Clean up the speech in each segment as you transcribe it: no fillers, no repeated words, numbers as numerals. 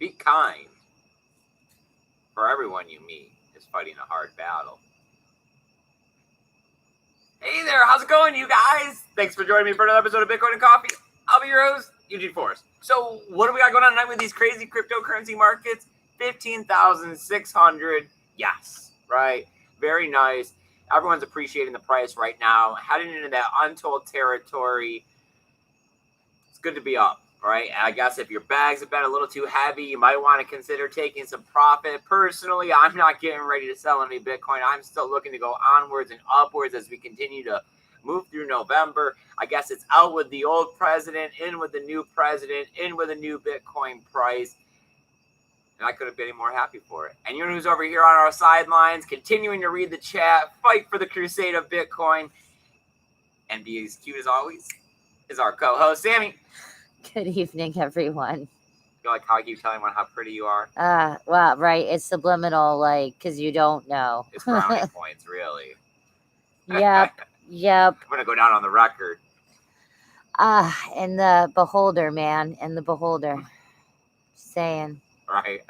Be kind, for everyone you meet is fighting a hard battle. Hey there, how's it going, you guys? Thanks for joining me for another episode of Bitcoin and Coffee. I'll be your host, Eugene Forrest. So, what do we got going on tonight with these crazy cryptocurrency markets? 15,600. Yes, right? Very nice. Everyone's appreciating the price right now. Heading into that untold territory. It's good to be up, right? I guess if your bags have been a little too heavy, you might want to consider taking some profit. Personally, I'm not getting ready to sell any Bitcoin. I'm still looking to go onwards and upwards as we continue to move through November. I guess it's out with the old president, in with the new president, in with a new Bitcoin price. And I couldn't be any more happy for it. And you know who's over here on our sidelines, continuing to read the chat, fight for the crusade of Bitcoin, and be as cute as always, is our co-host, Sammy. Good evening, everyone. You like how I keep telling everyone how pretty you are? Well, right. It's subliminal, like, because you don't know. It's brownie points, really. Yep. I'm going to go down on the record. And the beholder, man. And the beholder. Just saying. Right.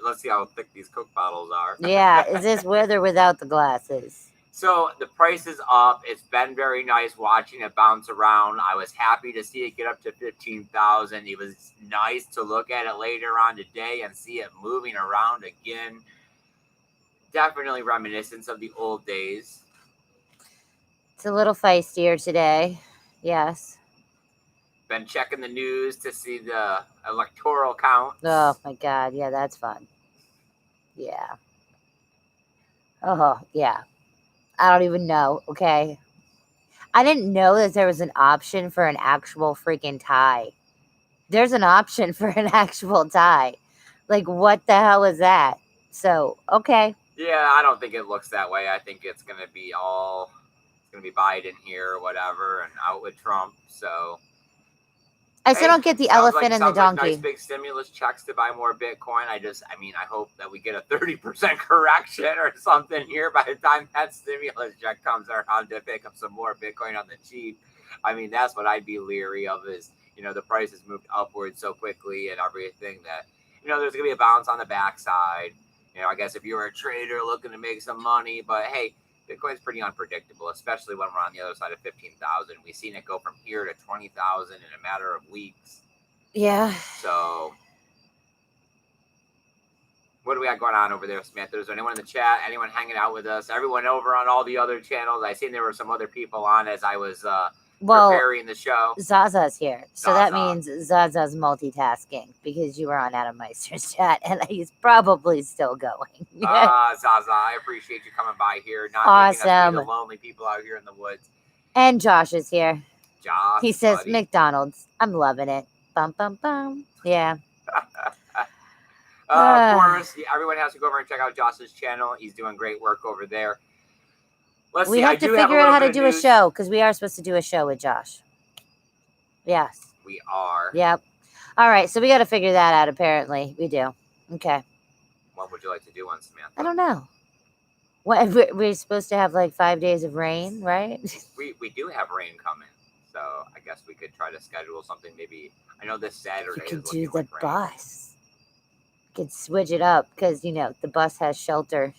Let's see how thick these Coke bottles are. Yeah. Is this with or without the glasses? So the price is up. It's been very nice watching it bounce around. I was happy to see it get up to 15,000. It was nice to look at it later on today and see it moving around again. Definitely reminiscent of the old days. It's a little feistier today. Yes. Been checking the news to see the electoral counts. Oh, my God. Yeah, that's fun. Yeah. Oh, yeah. I don't even know, okay? I didn't know that there was an option for an actual freaking tie. There's an option for an actual tie. Like, what the hell is that? So, okay. Yeah, I don't think it looks that way. I think it's going to be Biden here or whatever and out with Trump, so... I still don't get the elephant and the donkey. Like nice big stimulus checks to buy more Bitcoin. I hope that we get a 30% correction or something here by the time that stimulus check comes around to pick up some more Bitcoin on the cheap. I mean, that's what I'd be leery of is, the price has moved upwards so quickly and everything that, there's going to be a bounce on the backside. I guess if you're a trader looking to make some money, but hey, Bitcoin's pretty unpredictable, especially when we're on the other side of 15,000. We've seen it go from here to 20,000 in a matter of weeks. Yeah. So, what do we got going on over there, Samantha? Is there anyone in the chat? Anyone hanging out with us? Everyone over on all the other channels? I seen there were some other people on as I was preparing the show. Zaza's here. So that means Zaza's multitasking because you were on Adam Meister's chat and he's probably still going. Zaza, I appreciate you coming by here. Not making us be the lonely people out here in the woods. And Josh is here. Josh, he says, buddy. McDonald's. I'm loving it. Bum, bum, bum. Yeah. Of course, everyone has to go over and check out Josh's channel. He's doing great work over there. We have to figure out how to do a show because we are supposed to do a show with Josh. Yes. We are. Yep. All right. So we got to figure that out, apparently. We do. Okay. What would you like to do on Samantha? I don't know. What, we're supposed to have like 5 days of rain, right? We do have rain coming. So I guess we could try to schedule something maybe. I know this Saturday you could is do the like bus. You could switch it up because, the bus has shelter.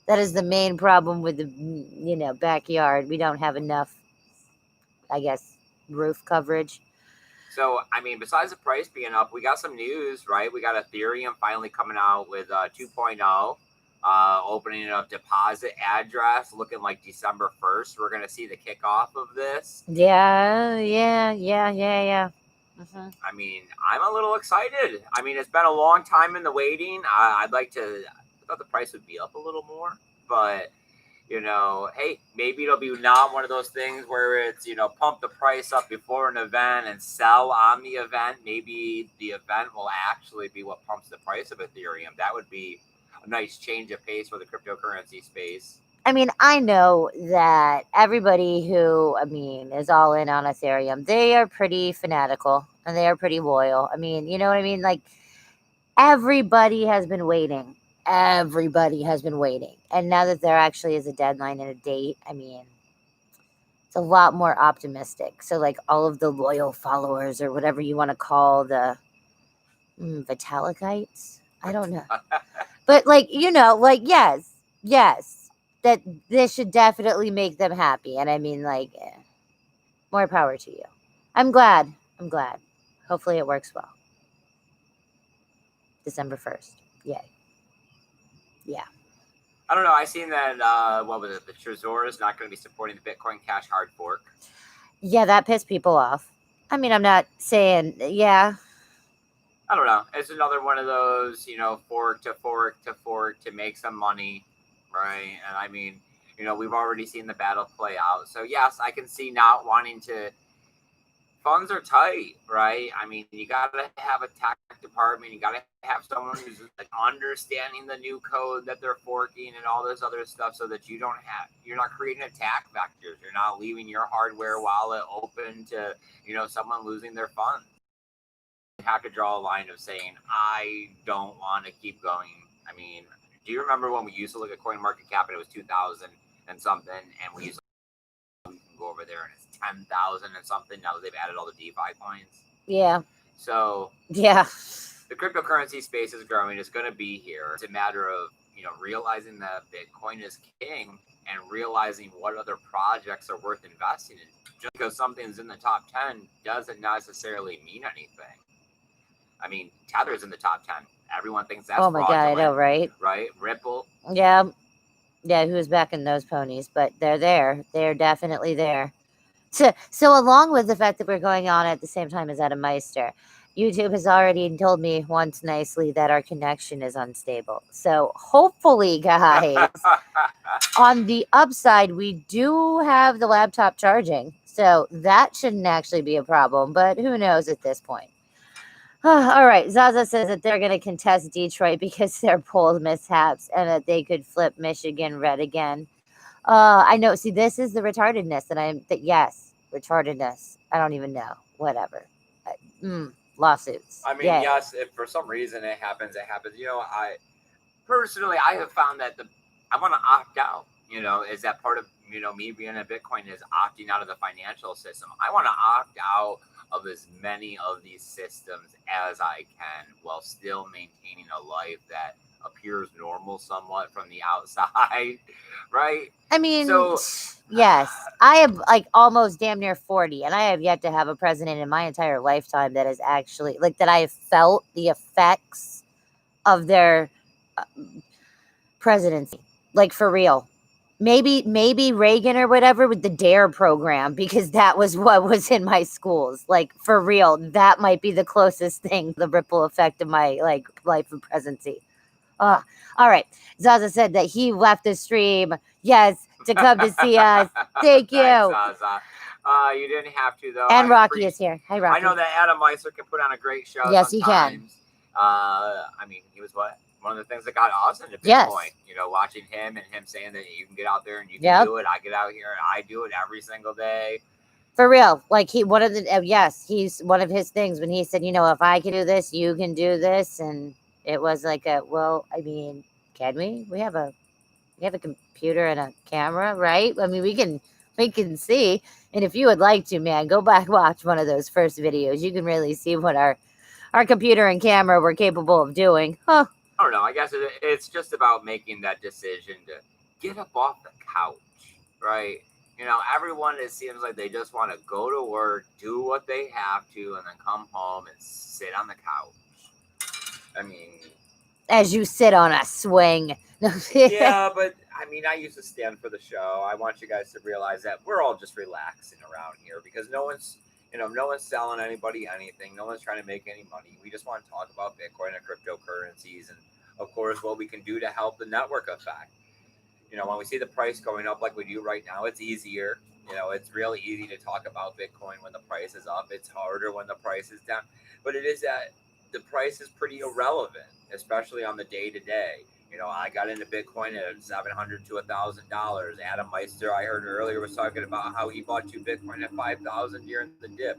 That is the main problem with the, backyard. We don't have enough, I guess, roof coverage. So, besides the price being up, we got some news, right? We got Ethereum finally coming out with 2.0, opening up deposit address, looking like December 1st. We're going to see the kickoff of this. Yeah. Mm-hmm. I'm a little excited. It's been a long time in the waiting. I thought the price would be up a little more, but hey, maybe it'll be not one of those things where it's, pump the price up before an event and sell on the event. Maybe the event will actually be what pumps the price of Ethereum. That would be a nice change of pace for the cryptocurrency space. I know that everybody who, is all in on Ethereum, they are pretty fanatical and they are pretty loyal. You know what I mean? Like, everybody has been waiting. Everybody has been waiting. And now that there actually is a deadline and a date, it's a lot more optimistic. So, like, all of the loyal followers or whatever you want to call the Vitalikites. I don't know. But like, like, yes, that this should definitely make them happy. And I mean, like, more power to you. I'm glad. I'm glad. Hopefully it works well. December 1st. Yay. Yeah. I don't know. I seen that. What was it? The Trezor is not going to be supporting the Bitcoin Cash hard fork. Yeah, that pissed people off. I mean, I'm not saying, yeah. I don't know. It's another one of those, fork to fork to fork to make some money, right? And I mean, we've already seen the battle play out. So yes, I can see not wanting to. Funds are tight, right? I mean, you got to have a tech department. You got to have someone who's like understanding the new code that they're forking and all this other stuff, so that you're not creating attack vectors. You're not leaving your hardware wallet open to someone losing their funds. You have to draw a line of saying, I don't want to keep going. I mean, do you remember when we used to look at coin market cap and it was 2,000 and something, and we used to we can go over there and it's 10,000 and something now that they've added all the DeFi coins? Yeah. So yeah, the cryptocurrency space is growing. It's going to be here. It's a matter of realizing that Bitcoin is king and realizing what other projects are worth investing in. Just because something's in the top 10 doesn't necessarily mean anything. I mean, Tether's in the top 10. Everyone thinks that's oh my God, I know, right? Right? Ripple. Yeah. Yeah, who's backing those ponies? But they're there. They're definitely there. So along with the fact that we're going on at the same time as Adam Meister, YouTube has already told me once nicely that our connection is unstable. So hopefully, guys, on the upside, we do have the laptop charging. So that shouldn't actually be a problem, but who knows at this point. All right. Zaza says that they're going to contest Detroit because they're poll mishaps and that they could flip Michigan red again. I know. See, this is the retardedness yes, retardedness. I don't even know. Whatever. Lawsuits. I mean, Yay. yes, if for some reason it happens, it happens. I personally, I have found that I want to opt out. Is that part of me being a Bitcoin is opting out of the financial system? I want to opt out of as many of these systems as I can while still maintaining a life that appears normal somewhat from the outside, right? I mean, So yes, I am like almost damn near 40, and I have yet to have a president in my entire lifetime that is actually like that I have felt the effects of their presidency, like for real. Maybe Reagan or whatever with the DARE program, because that was what was in my schools. Like for real, that might be the closest thing to the ripple effect of my like life of presidency. All right. Zaza said that he left the stream, yes, to come to see us. Thank you. Thanks, Zaza. You didn't have to though. And Rocky is here. Hi, Rocky. I know that Adam Meister can put on a great show. Yes, sometimes. he can. I mean, he was one of the things that got us into Bitcoin. Yes. Watching him and him saying that you can get out there and you can do it. I get out here and I do it every single day. For real, like he's one of his things when he said, if I can do this, you can do this, and it was like I mean, can we? We have a computer and a camera, right? I mean, we can see. And if you would like to, man, go back watch one of those first videos. You can really see what our computer and camera were capable of doing. Huh. I don't know. I guess it's just about making that decision to get up off the couch, right? Everyone, it seems like they just want to go to work, do what they have to, and then come home and sit on the couch. I mean, as you sit on a swing. Yeah, but I mean, I used to stand for the show. I want you guys to realize that we're all just relaxing around here because no one's selling anybody anything. No one's trying to make any money. We just want to talk about Bitcoin and cryptocurrencies and, of course, what we can do to help the network effect. When we see the price going up like we do right now, it's easier. It's really easy to talk about Bitcoin when the price is up. It's harder when the price is down. But it is that the price is pretty irrelevant, especially on the day-to-day. I got into Bitcoin at $700 to $1,000. Adam Meister, I heard earlier, was talking about how he bought 2 Bitcoin at $5,000 during the dip.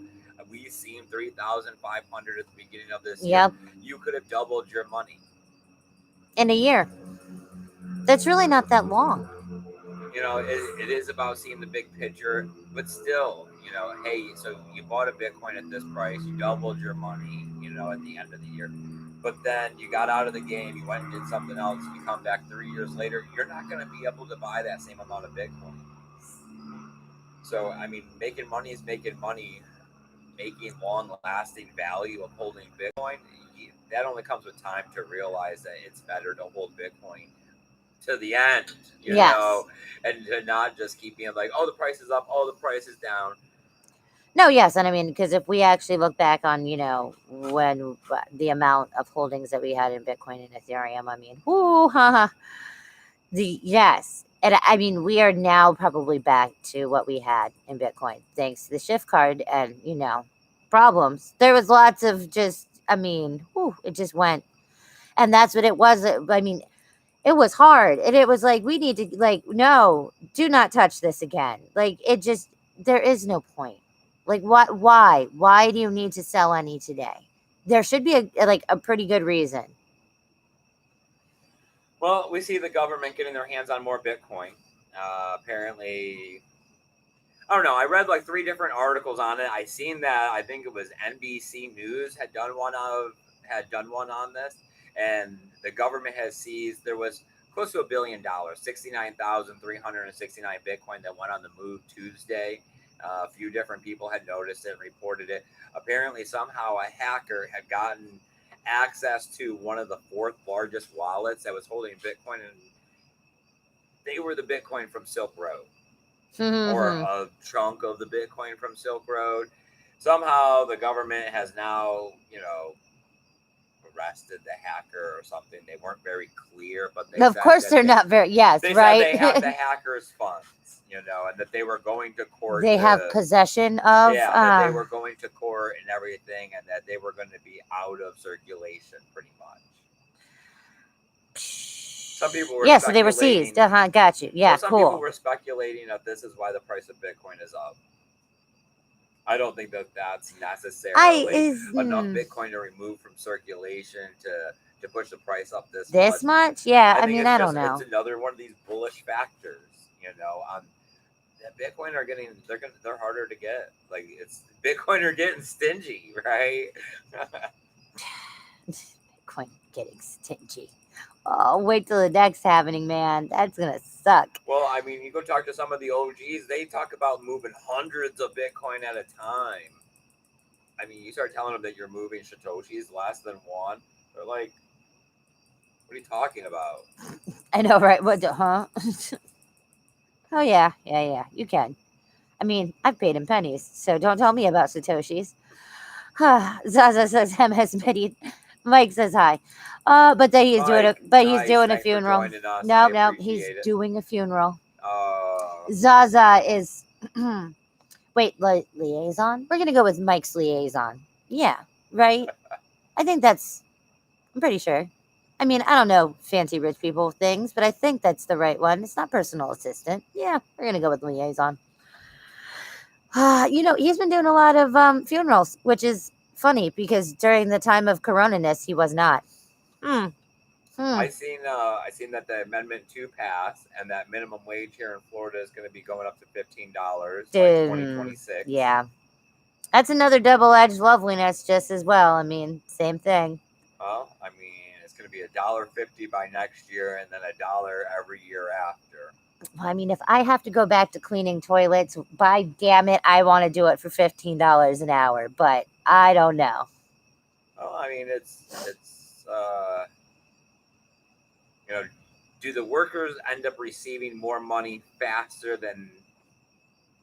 We seen 3,500 at the beginning of this year. You could have doubled your money in a year. That's really not that long. It is about seeing the big picture, but still, hey, so you bought a Bitcoin at this price, you doubled your money, at the end of the year. But then you got out of the game, you went and did something else, you come back 3 years later, you're not going to be able to buy that same amount of Bitcoin. So, I mean, making money is making money. Making long-lasting value of holding Bitcoin, that only comes with time to realize that it's better to hold Bitcoin to the end, Yes. and to not just keep being like, oh, the price is up, oh, the price is down. No, yes, and I mean, because if we actually look back on, when the amount of holdings that we had in Bitcoin and Ethereum, I mean, whoo, yes, and I mean, we are now probably back to what we had in Bitcoin, thanks to the shift card and problems. There was lots of just, I mean, it just went, and that's what it was. I mean, it was hard, and it was like we need to no, do not touch this again. Like it just, there is no point. Like what? Why do you need to sell any today? There should be a pretty good reason. Well, we see the government getting their hands on more Bitcoin. Apparently, I don't know. I read like 3 different articles on it. I seen that I think it was NBC News had done one on this, and the government has seized. There was close to $1 billion, 69,369 Bitcoin that went on the move Tuesday. A few different people had noticed it and reported it. Apparently, somehow a hacker had gotten access to one of the 4th largest wallets that was holding Bitcoin, and they were the Bitcoin from Silk Road, or a chunk of the Bitcoin from Silk Road. Somehow the government has now, arrested the hacker or something. They weren't very clear, but they Of said course, that they're not very. Yes, they right. said they have the hacker's funds, and that they were going to court. They have possession of. Yeah, that they were going to court and everything, and that they were going to be out of circulation pretty much. Some people were So they were seized. Got you. Yeah, well, some people cool. were speculating that this is why the price of Bitcoin is up. I don't think that that's necessarily enough Bitcoin to remove from circulation to push the price up this much. Yeah, I mean, I don't know. It's another one of these bullish factors, on that Bitcoin are getting, they're harder to get. Like it's Bitcoin are getting stingy, right? Bitcoin getting stingy. Oh, wait till the next happening, man. That's gonna suck. Well, I mean, you go talk to some of the OGs, they talk about moving hundreds of Bitcoin at a time. I mean, you start telling them that you're moving Satoshis less than one, they're like, what are you talking about? I know, right? What? Oh yeah, you can. I mean, I've paid in pennies, so don't tell me about Satoshis. Zaza says MS Midi. Mike says hi. But then he's doing a funeral. No, he's doing a funeral. Zaza is wait, liaison? We're gonna go with Mike's liaison. Yeah, right? I'm pretty sure. I mean, I don't know fancy rich people things, but I think that's the right one. It's not personal assistant. Yeah, we're gonna go with liaison. He's been doing a lot of funerals, which is funny because during the time of Coronaness, he was not. I seen that the Amendment 2 passed, and that minimum wage here in Florida is going to be going up to $15 by 2026. Yeah, that's another double-edged loveliness, just as well. I mean, same thing. Well, I mean, it's going to be $1.50 by next year, and then $1 every year after. I mean, if I have to go back to cleaning toilets, by damn it, I want to do it for $15 an hour. But I don't know. Well, I mean, it's do the workers end up receiving more money faster than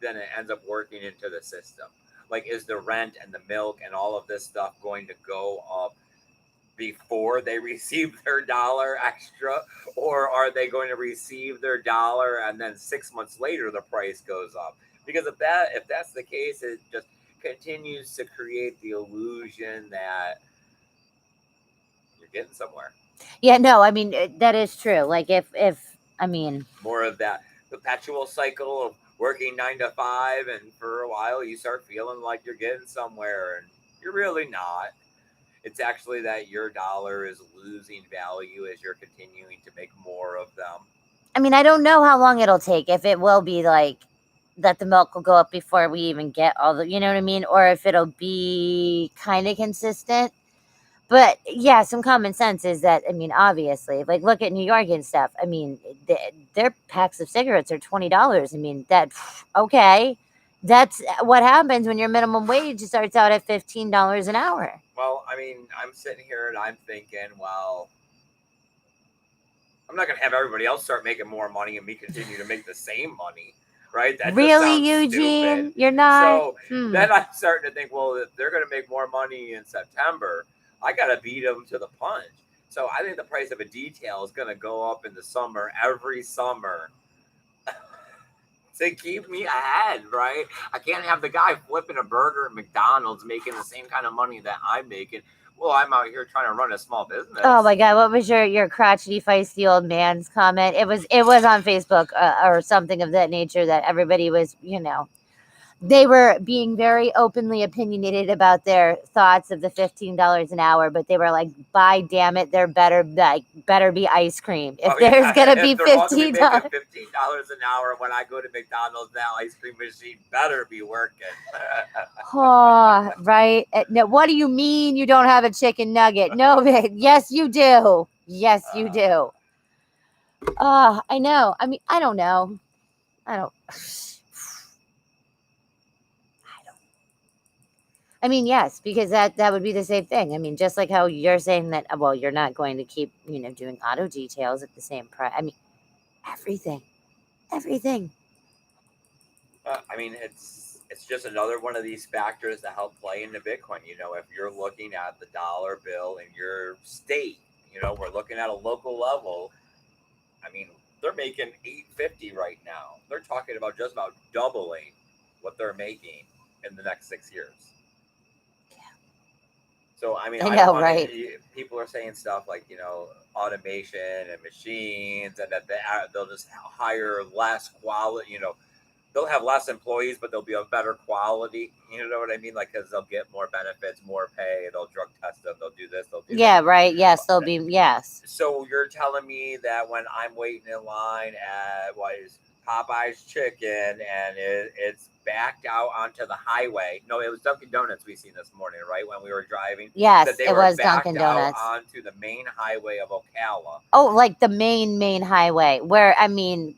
it ends up working into the system? Like, is the rent and the milk and all of this stuff going to go up before they receive their dollar extra, or are they going to receive their dollar and then 6 months later the price goes up? Because if that's the case, it just continues to create the illusion that you're getting somewhere. Yeah, no, I mean, that is true. Like if I mean, more of that perpetual cycle of working 9 to 5, and for a while you start feeling like you're getting somewhere and you're really not. It's actually that your dollar is losing value as you're continuing to make more of them. I mean, I don't know how long it'll take. If it will be like that the milk will go up before we even get all the, you know what I mean? Or if it'll be kind of consistent. But yeah, some common sense is that, I mean, obviously, like look at New York and stuff. I mean, their packs of cigarettes are $20. I mean, that okay, that's what happens when your minimum wage starts out at $15 an hour. Well, I mean, I'm sitting here and I'm thinking, well, I'm not going to have everybody else start making more money and me continue to make the same money, right? That just Really, sounds stupid. Eugene? You're not. So then I'm starting to think, well, if they're going to make more money in September, I got to beat them to the punch. So I think the price of a detail is going to go up in the summer every summer to keep me ahead, right? I can't have the guy flipping a burger at McDonald's making the same kind of money that I'm making. Well, I'm out here trying to run a small business. Oh my God! What was your crotchety, feisty old man's comment? It was on Facebook or something of that nature that everybody was, they were being very openly opinionated about their thoughts of the $15 an hour, but they were like, "By damn it, there better be ice cream if there's gonna be If they're all gonna be making $15." $15 an hour when I go to McDonald's, that ice cream machine better be working. Oh, right. Now, what do you mean you don't have a chicken nugget? No, yes, you do. Yes, you do. I know. I mean, I don't know. I don't. I mean, yes, because that would be the same thing. I mean, just like how you're saying that, well, you're not going to keep, doing auto details at the same price. I mean, everything, everything. I mean, it's just another one of these factors that help play into Bitcoin. If you're looking at the dollar bill in your state, we're looking at a local level. I mean, they're making $8.50 right now. They're talking about just about doubling what they're making in the next 6 years. So I mean, I know, right? People are saying stuff like automation and machines, and that they'll just hire less quality. They'll have less employees, but they'll be of better quality. You know what I mean? Like, because they'll get more benefits, more pay. They'll drug test them. They'll do this. They'll do Yeah, that. right. Yes, they'll be. Yes. So you're telling me that when I'm waiting in line at what is Popeye's Chicken and it's backed out onto the highway. No, it was Dunkin' Donuts we seen this morning, right? When we were driving. Yes, that they it were was backed Dunkin' out Donuts. onto the main highway of Ocala. Oh, like the main highway where, I mean,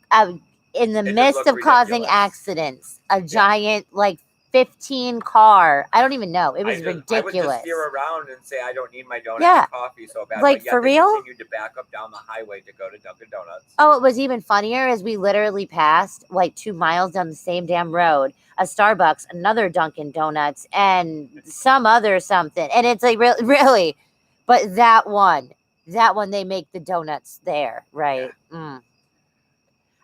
in the midst of causing ridiculous. Accidents, a giant, like 15 car. I don't even know. It was I would ridiculous. just steer around and say I don't need my donut Yeah. and coffee so bad. Like, but yet for they real? continued to back up down the highway to go to Dunkin' Donuts. Oh, it was even funnier as we literally passed like 2 miles down the same damn road, a Starbucks, another Dunkin' Donuts, and some other something. And it's like really, but that one, they make the donuts there, right? Yeah.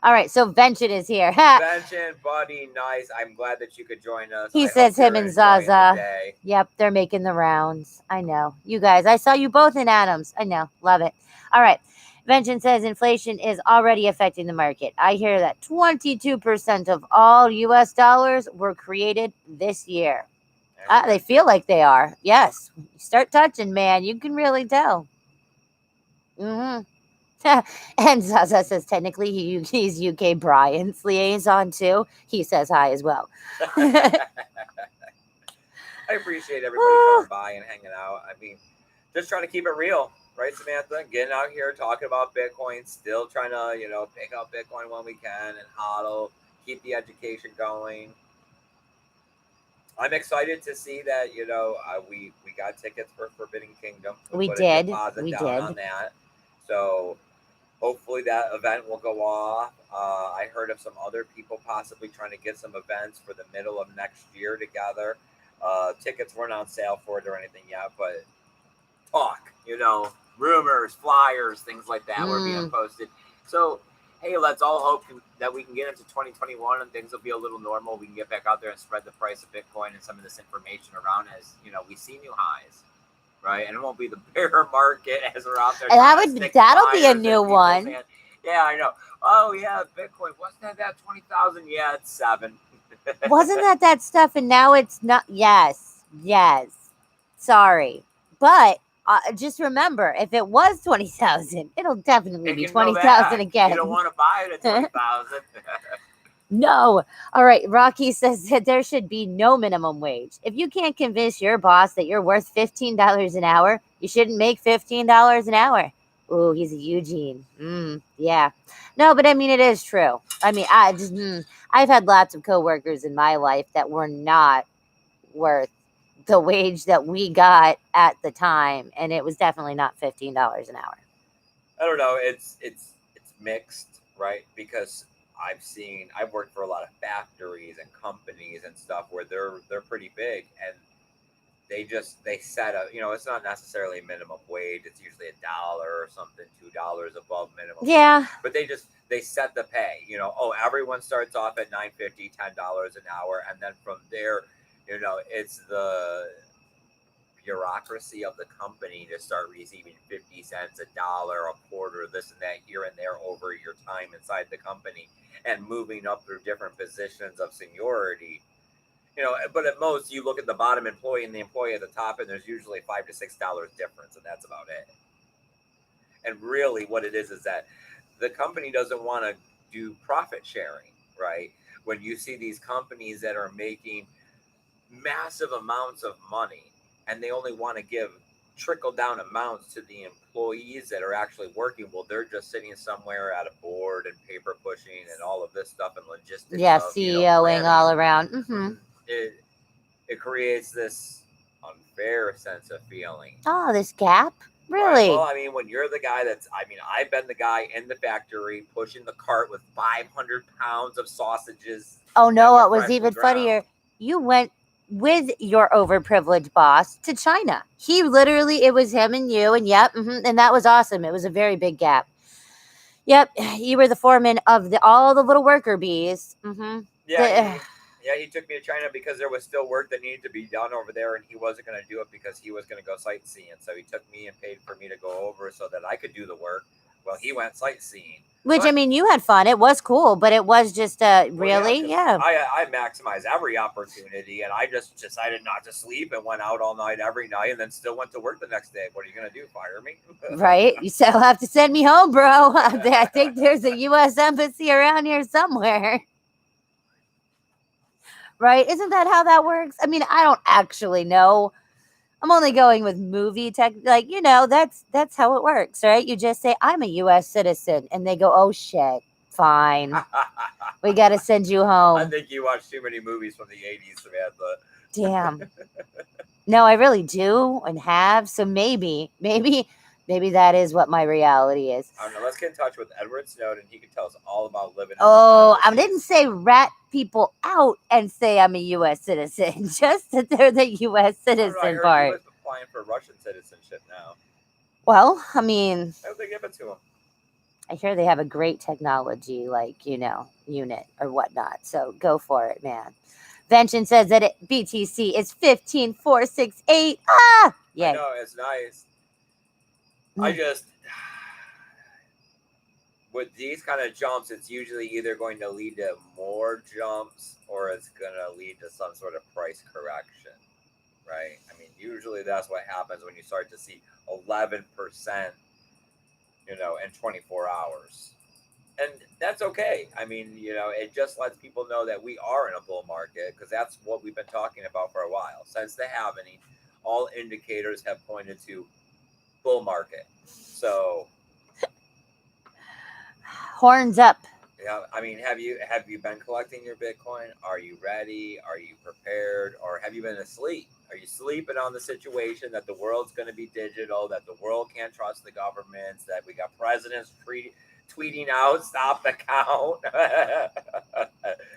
All right, so Vention is here. Vention, buddy, nice. I'm glad that you could join us. He says him and Zaza. Yep, they're making the rounds. I know. You guys, I saw you both in Adams. I know. Love it. All right. Vention says inflation is already affecting the market. I hear that 22% of all U.S. dollars were created this yeyear. They feel like they are. Yes. Start touching, man. You can really tell. Mm-hmm. And Zaza says technically he's UK Brian's liaison too. He says hi as well. I appreciate everybody coming by and hanging out. I mean, just trying to keep it real, right, Samantha? Getting out here talking about Bitcoin, still trying to pick up Bitcoin when we can and hodl, keep the education going. I'm excited to see that we got tickets for Forbidden Kingdom. We put did. A deposit we down did on that. So hopefully that event will go off. I heard of some other people possibly trying to get some events for the middle of next year together. Tickets weren't on sale for it or anything yet, but talk, rumors, flyers, things like that were being posted. So, hey, let's all hope that we can get into 2021 and things will be a little normal. We can get back out there and spread the price of Bitcoin and some of this information around as, we see new highs. Right, and it won't be the bear market as we're out there. That'll be a new one. Yeah, I know. Oh yeah, Bitcoin. Wasn't that 20,000? Yeah, it's 7. Wasn't that stuff? And now it's not. Yes. Sorry, but just remember, if it was 20,000, it'll definitely be 20,000 again. You don't want to buy it at 20,000. No. All right. Rocky says that there should be no minimum wage. If you can't convince your boss that you're worth $15 an hour, you shouldn't make $15 an hour. Ooh, he's a Eugene. Yeah. No, but I mean, it is true. I mean, I've had lots of coworkers in my life that were not worth the wage that we got at the time, and it was definitely not $15 an hour. I don't know. It's mixed, right? Because I've worked for a lot of factories and companies and stuff where they're pretty big, and they set a, it's not necessarily minimum wage. It's usually $1 or something, $2 above minimum wage. Yeah. But they set the pay. Oh, everyone starts off at 9.50, $10 an hour, and then from there, it's the bureaucracy of the company to start receiving 50 cents, $1, a quarter, this and that, here and there over your time inside the company, and moving up through different positions of seniority. But at most you look at the bottom employee and the employee at the top, and there's usually $5 to $6 difference, and that's about it. And really what it is that the company doesn't want to do profit sharing, right? When you see these companies that are making massive amounts of money, and they only want to give trickle down amounts to the employees that are actually working, well, they're just sitting somewhere at a board and paper pushing and all of this stuff and logistics. Yeah, of, CEOing all around. It creates this unfair sense of feeling. Oh, this gap? Right. Really? Well, I mean, when you're the guy I've been the guy in the factory pushing the cart with 500 pounds of sausages. Oh, no, that what were was even freshly ground. funnier, you went with your overprivileged boss to China. He literally, it was him and you, and and that was awesome. It was a very big gap. Yep, you were the foreman of all the little worker bees. Yeah, he took me to China because there was still work that needed to be done over there, and he wasn't going to do it because he was going to go sightseeing. So he took me and paid for me to go over so that I could do the work while he went sightseeing. Which, I mean, you had fun. It was cool, but it was just really, yeah. I maximized every opportunity, and I just decided not to sleep and went out all night every night, and then still went to work the next day. What are you going to do? Fire me? Right? You still have to send me home, bro. I think there's a U.S. embassy around here somewhere. Right? Isn't that how that works? I mean, I don't actually know. I'm only going with movie tech. Like, that's how it works, right? You just say, I'm a U.S. citizen. And they go, oh, shit. Fine. We got to send you home. I think you watched too many movies from the 80s, Samantha. Damn. No, I really do and have. So maybe that is what my reality is. I don't know. Let's get in touch with Edward Snowden. He can tell us all about living. Oh, I didn't say rat people out and say I'm a U.S. citizen. Just that they're the U.S. citizen part. He was applying for Russian citizenship now. Well, I mean, how would they give it to him? I hear they have a great technology, like, unit or whatnot. So go for it, man. Vention says that at BTC is 15468. Ah! Yeah. I know, it's nice. I just, with these kind of jumps, it's usually either going to lead to more jumps or it's going to lead to some sort of price correction, right? I mean, usually that's what happens when you start to see 11%, in 24 hours. And that's okay. I mean, it just lets people know that we are in a bull market, because that's what we've been talking about for a while. Since the halving, all indicators have pointed to bull market. So horns up. Yeah, I mean, have you been collecting your Bitcoin? Are you ready? Are you prepared? Or have you been asleep? Are you sleeping on the situation that the world's going to be digital, that the world can't trust the governments, that we got presidents tweeting out, stop the count?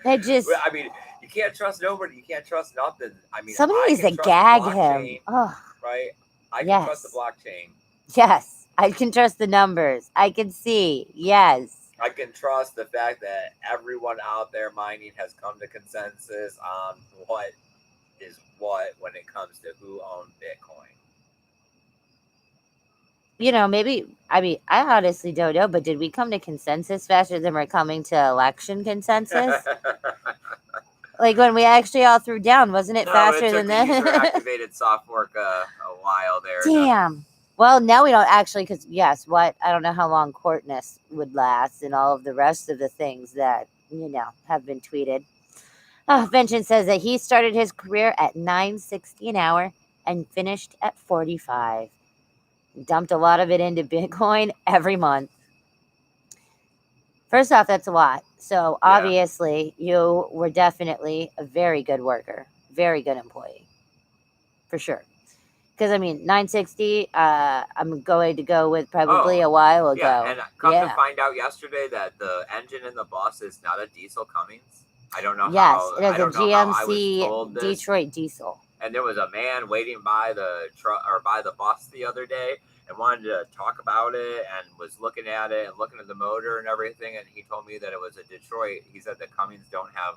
I mean, you can't trust nobody. You can't trust nothing. I mean, somebody needs to gag him. Oh, right? I can trust the blockchain. Yes, I can trust the numbers. I can see. Yes. I can trust the fact that everyone out there mining has come to consensus on what is what when it comes to who owns Bitcoin. Maybe, I mean, I honestly don't know, but did we come to consensus faster than we're coming to election consensus? Like when we actually all threw down, wasn't it faster than that? User-activated soft fork a while there. Damn. Well, now we don't actually, because, yes, I don't know how long courtness would last and all of the rest of the things that have been tweeted. Vengeance says that he started his career at $9.60 an hour and finished at 45. Dumped a lot of it into Bitcoin every month. First off, that's a lot. So obviously, you were definitely a very good worker, very good employee, for sure. Because I mean, 960. I'm going to go with probably a while ago. Yeah, and come to find out yesterday that the engine in the bus is not a diesel Cummins. I don't know how. Yes, it is a GMC Detroit diesel. And there was a man waiting by the truck or by the bus the other day and wanted to talk about it and was looking at it and looking at the motor and everything. And he told me that it was a Detroit. He said that Cummins don't have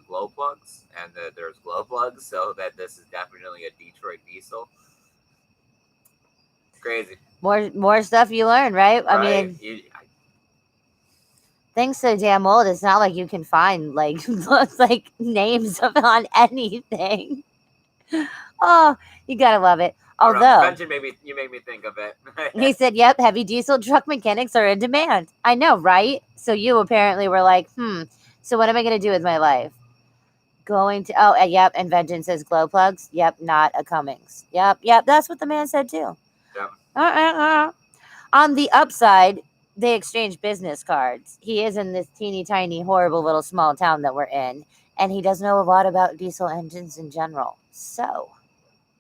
glow plugs and that there's glow plugs, so that this is definitely a Detroit diesel. Crazy. More stuff you learn, right? I mean, things so damn old. It's not like you can find like names on anything. Oh, you gotta love it. Although you made me think of it. He said, "Yep, heavy diesel truck mechanics are in demand." I know, right? So you apparently were like, So what am I gonna do with my life? Going to yep. And Vengeance says glow plugs. Yep, not a Cummins. Yep. That's what the man said too. Yep. On the upside, they exchange business cards. He is in this teeny tiny, horrible little small town that we're in, and he does know a lot about diesel engines in general. So,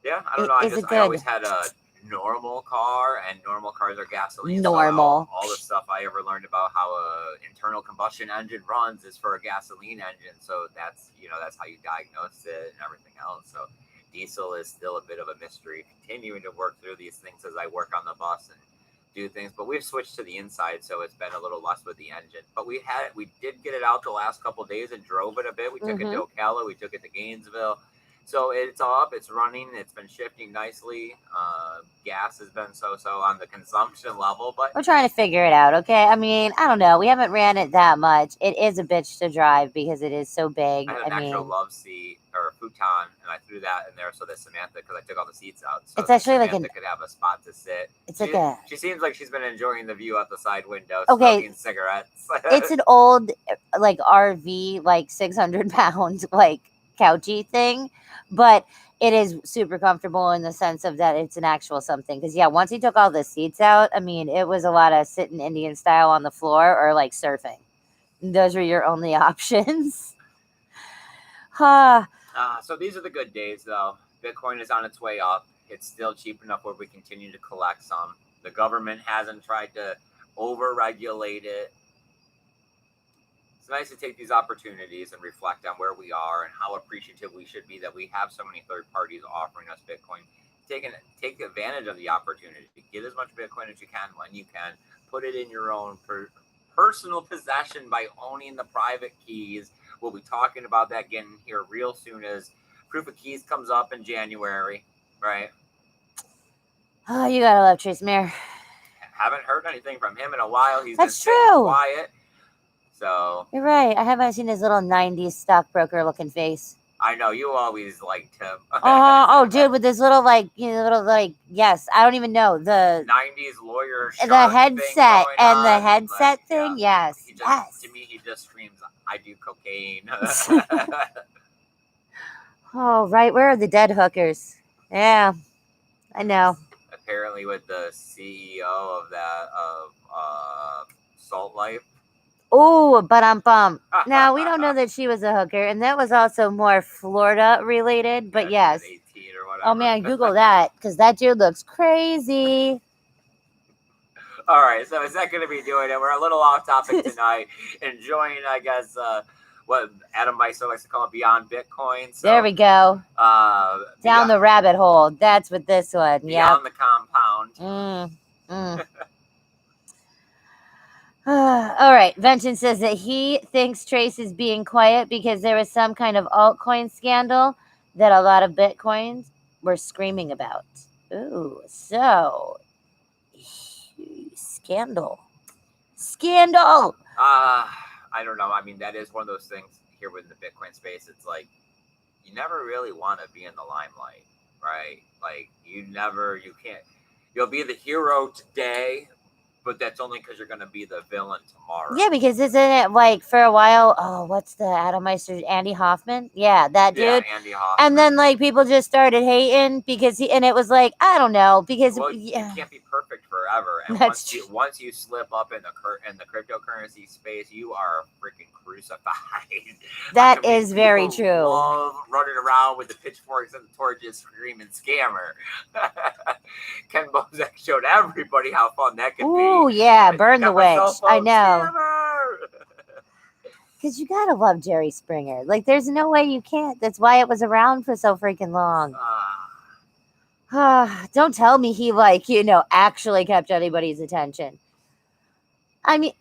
yeah, I don't know. I always had a normal car, and normal cars are gasoline. Normal. So all the stuff I ever learned about how a internal combustion engine runs is for a gasoline engine. So that's how you diagnose it and everything else. So diesel is still a bit of a mystery. Continuing to work through these things as I work on the bus and do things, but we've switched to the inside, so it's been a little less with the engine. But we did get it out the last couple of days and drove it a bit. We took it to Ocala, we took it to Gainesville. So it's up, it's running, it's been shifting nicely. Gas has been so on the consumption level, but we're trying to figure it out, okay? I mean, I don't know. We haven't ran it that much. It is a bitch to drive because it is so big. I had an actual love seat or futon, and I threw that in there so that Samantha, because I took all the seats out, so it's actually Samantha could have a spot to sit. She seems like she's been enjoying the view out the side window, smoking cigarettes. It's an old RV, 600 pound couchy thing, but it is super comfortable in the sense of that it's an actual something. Because once he took all the seats out, I mean, it was a lot of sitting Indian style on the floor or surfing. Those were your only options. So these are the good days, though. Bitcoin is on its way up. It's still cheap enough where we continue to collect some. The government hasn't tried to over-regulate it. It's nice to take these opportunities and reflect on where we are and how appreciative we should be that we have so many third parties offering us Bitcoin. Take advantage of the opportunity. Get as much Bitcoin as you can when you can. Put it in your own personal possession by owning the private keys. We'll be talking about that getting here real soon as Proof of Keys comes up in January, right? Oh, you gotta love Chase Mayer. Haven't heard anything from him in a while. He's That's been true. Quiet. So you're right. I haven't seen his little 90s stockbroker looking face. I know you always liked him. Oh, dude, with this little yes, I don't even know the 90s lawyer. The headset and the headset thing. Yeah. Yes. To me, he just screams, "I do cocaine." Oh, right. Where are the dead hookers? Yeah, I know. Apparently, with the CEO of Salt Life. Oh, but now we don't know that she was a hooker, and that was also more Florida related. But yes. 18 or whatever. Oh man, Google that because that dude looks crazy. All right, so is that going to be doing it? We're a little off topic tonight, enjoying, I guess, what Adam Meister likes to call it Beyond Bitcoin. So, there we go. Down the rabbit hole. That's what this one. Beyond the compound. All right. Vengeance says that he thinks Trace is being quiet because there was some kind of altcoin scandal that a lot of Bitcoins were screaming about. Ooh, so scandal. I don't know. I mean, that is one of those things here with the Bitcoin space. It's like you never really want to be in the limelight, right? Like you can't. You'll be the hero today, But that's only because you're going to be the villain tomorrow. Yeah, because isn't it like for a while? Oh, what's the Atomizer? Andy Hoffman? Yeah, that Yeah, dude. Andy Hoffman. And then like people just started hating because and it was like I don't know because Well, you yeah, can't be perfect forever, and that's once you slip up in the cryptocurrency space, you are freaking crucified. that I mean, is very people true. love running around with the pitchforks and the torches, screaming "scammer." Ken Bozak showed everybody how fun that could be. Ooh, yeah, I burn the got my witch. cell I phone, know. "Scammer!" Because you gotta love Jerry Springer. Like, there's no way you can't. That's why it was around for so freaking long. Don't tell me he, like, actually kept anybody's attention. I mean,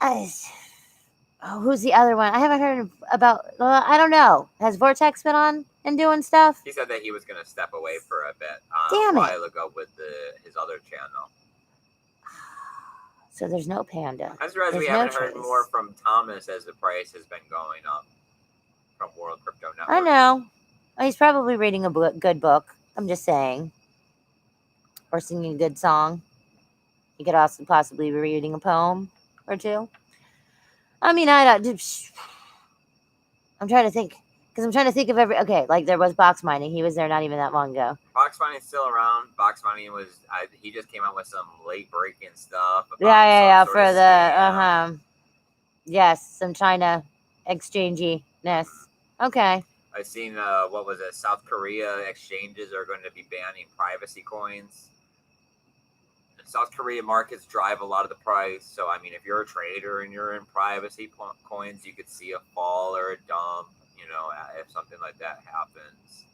who's the other one? I haven't heard about, I don't know. Has Vortex been on and doing stuff? He said that he was going to step away for a bit Damn a it. while ago with his other channel. So there's no Panda. I'm surprised we haven't heard more from Thomas as the price has been going up from World Crypto Network. I know. He's probably reading a good book. I'm just saying. Or singing a good song. He could also possibly be reading a poem or two. I mean, I'm trying to think. Because I'm trying to think of okay, like there was Box Mining. He was there not even that long ago. Box Mining's still around. Box Mining he just came out with some late breaking stuff. About Yeah, for the, yes, some China exchangey-ness. Okay. I've seen, what was it, South Korea exchanges are going to be banning privacy coins. South Korea markets drive a lot of the price. So, I mean, if you're a trader and you're in privacy coins, you could see a fall or a dump, if something like that happens.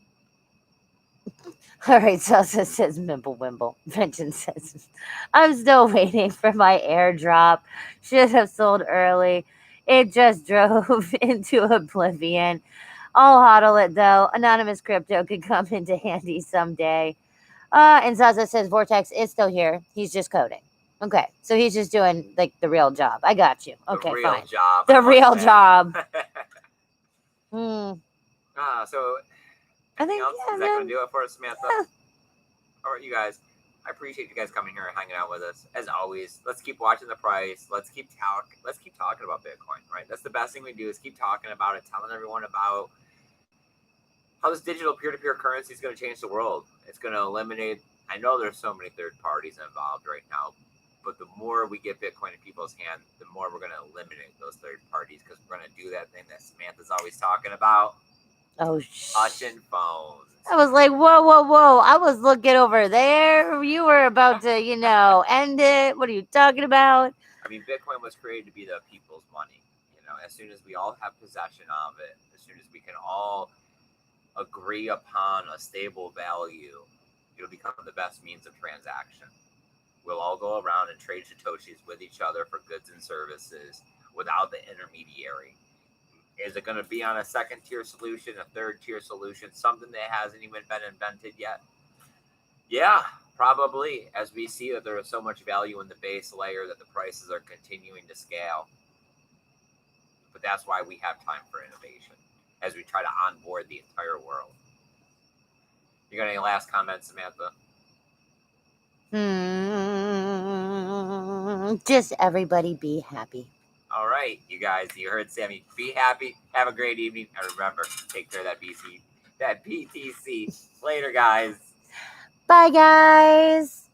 All right, Salsa says Mimble Wimble. Benton says, I'm still waiting for my airdrop. Should have sold early. It just drove into oblivion. I'll hodl it though. Anonymous crypto could come into handy someday. And Zaza says Vortex is still here. He's just coding. Okay, so he's just doing like the real job. I got you. Okay, fine. The real job. So anything else? Is that going to do it for us, Samantha? All right, you guys. I appreciate you guys coming here and hanging out with us. As always, let's keep watching the price. Let's keep talking about Bitcoin, right? That's the best thing we do is keep talking about it, telling everyone about how this digital peer-to-peer currency is going to change the world. It's going to eliminate, I know there's so many third parties involved right now, but the more we get Bitcoin in people's hands, the more we're going to eliminate those third parties because we're going to do that thing that Samantha's always talking about. Oh, touching phones. I was like, whoa. I was looking over there. You were about to, end it. What are you talking about? I mean, Bitcoin was created to be the people's money. As soon as we all have possession of it, as soon as we can all agree upon a stable value, it'll become the best means of transaction. We'll all go around and trade Satoshis with each other for goods and services without the intermediary. Is it going to be on a second-tier solution, a third-tier solution, something that hasn't even been invented yet? Yeah, probably, as we see that there is so much value in the base layer that the prices are continuing to scale. But that's why we have time for innovation as we try to onboard the entire world. You got any last comments, Samantha? Just everybody be happy. All right, you guys, you heard Sammy. Be happy. Have a great evening. And remember, take care of that BTC. Later, guys. Bye, guys.